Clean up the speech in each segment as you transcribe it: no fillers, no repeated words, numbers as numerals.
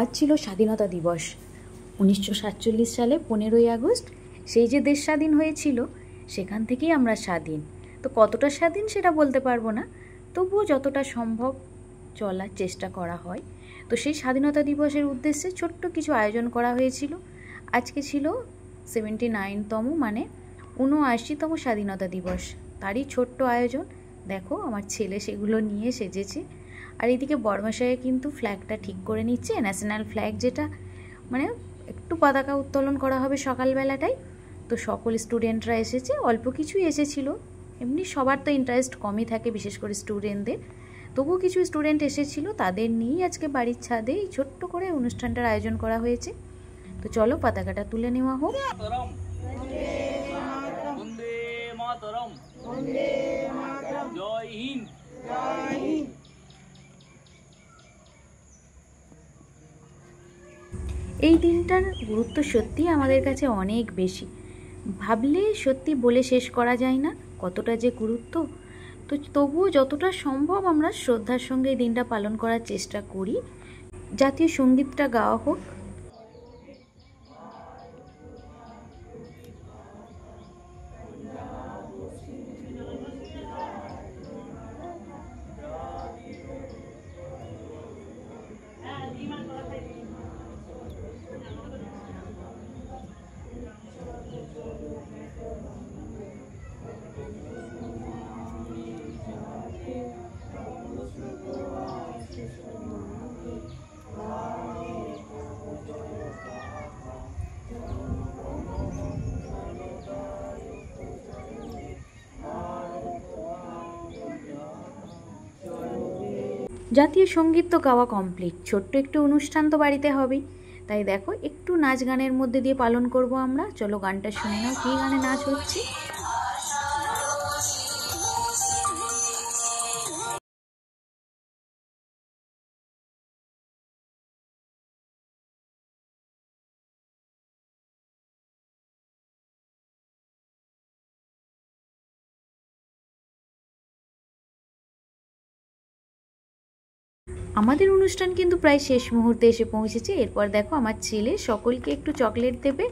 আজ ছিল স্বাধীনতা দিবস 1947 সালে 15ই আগস্ট। সেই যে দেশ স্বাধীন হয়েছিল সেখান থেকেই আমরা স্বাধীন। তো কতটা স্বাধীন সেটা বলতে পারবো না, তবুও যতটা সম্ভব চলার চেষ্টা করা হয়। তো সেই স্বাধীনতা দিবসের উদ্দেশ্যে ছোট্ট কিছু আয়োজন করা হয়েছিল। আজকে ছিল 79তম মানে 79তম স্বাধীনতা দিবস, তারই ছোট্ট আয়োজন। দেখো আমার ছেলে সেগুলো নিয়ে সেজেছে, আর এইদিকে বড়মশাইয়ে কিন্তু ফ্ল্যাগটা ঠিক করে নিচ্ছে, ন্যাশনাল ফ্ল্যাগ যেটা মানে একটু পতাকা উত্তোলন করা হবে সকালবেলাটাই। তো সকল স্টুডেন্টরা এসেছে, অল্প কিছুই এসেছিল, এমনি সবার তো ইন্টারেস্ট কমই থাকে বিশেষ করে স্টুডেন্টদের, তবুও কিছু স্টুডেন্ট এসেছিল, তাদের নিয়েই আজকে বাড়ির ছাদে এই ছোট্ট করে অনুষ্ঠানটার আয়োজন করা হয়েছে। তো চলো পতাকাটা তুলে নেওয়া হোক। জয় হিন্দ। এই দিনটার গুরুত্ব সত্যি আমাদের কাছে অনেক বেশি, ভাবলে সত্যি বলে শেষ করা যায় না কতটা যে গুরুত্ব। তো তবুও যতটা সম্ভব আমরা শ্রদ্ধার সঙ্গে এই দিনটা পালন করার চেষ্টা করি। জাতীয় সঙ্গীতটা গাওয়া হোক। জাতীয় সঙ্গীত তো গাওয়া কমপ্লিট, ছোট্ট একটু অনুষ্ঠান তো বাড়িতে হবেই, তাই দেখো একটু নাচ গানের মধ্যে দিয়ে পালন করব আমরা। চলো গানটা শুনে নাও, কী গানে নাচ হচ্ছে। আমাদের অনুষ্ঠান কিন্তু প্রায় শেষ মুহূর্তে এসে পৌঁছেছে। এরপর দেখো আমার ছেলে সকলকে একটু চকলেট দেবে,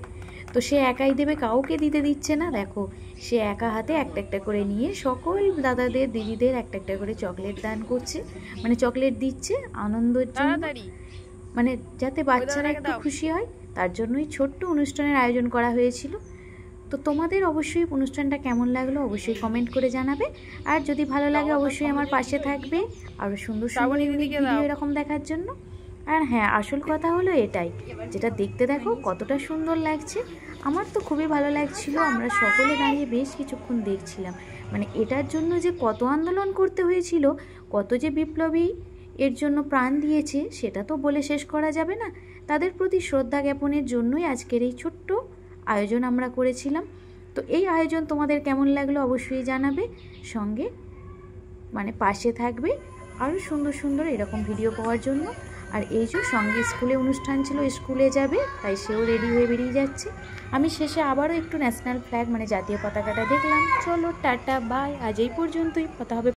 তো সে একাই দেবে, কাউকে দিতে দিচ্ছে না। দেখো সে একা হাতে একটা একটা করে নিয়ে সকল দাদাদের দিদিদের একটা একটা করে চকলেট দান করছে, মানে চকলেট দিচ্ছে আনন্দের জন্য, মানে যাতে বাচ্চারা একটু খুশি হয়, তার জন্যই ছোট্ট অনুষ্ঠানের আয়োজন করা হয়েছিল। তো তোমাদের অবশ্যই অনুষ্ঠানটা কেমন লাগলো অবশ্যই কমেন্ট করে জানাবে, আর যদি ভালো লাগে অবশ্যই আমার পাশে থাকবে আরও সুন্দর সুন্দর ভিডিও এরকম দেখার জন্য। আর হ্যাঁ, আসল কথা হলো এটাই, যেটা দেখতে দেখো কতটা সুন্দর লাগছে, আমার তো খুবই ভালো লাগছিল। আমরা সকলে দাঁড়িয়ে বেশ কিছুক্ষণ দেখছিলাম, মানে এটার জন্য যে কত আন্দোলন করতে হয়েছিল, কত যে বিপ্লবী এর জন্য প্রাণ দিয়েছে সেটা তো বলে শেষ করা যাবে না। তাদের প্রতি শ্রদ্ধা জ্ঞাপনের জন্যই আজকের এই ছোট্ট আয়োজন আমরা করেছিলাম। তো এই আয়োজন তোমাদের কেমন লাগলো অবশ্যই জানাবে, সঙ্গে মানে পাশে থাকবে আরও সুন্দর সুন্দর এরকম ভিডিও পাওয়ার জন্য। আর এই যে সঙ্গে স্কুলে অনুষ্ঠান ছিল, স্কুলে যাবে, তাই সেও রেডি হয়ে বেরিয়ে যাচ্ছে। আমি শেষে আবারও একটু ন্যাশনাল ফ্ল্যাগ মানে জাতীয় পতাকাটা দেখলাম। চলো টাটা বাই, আজ এই পর্যন্তই, কথা হবে।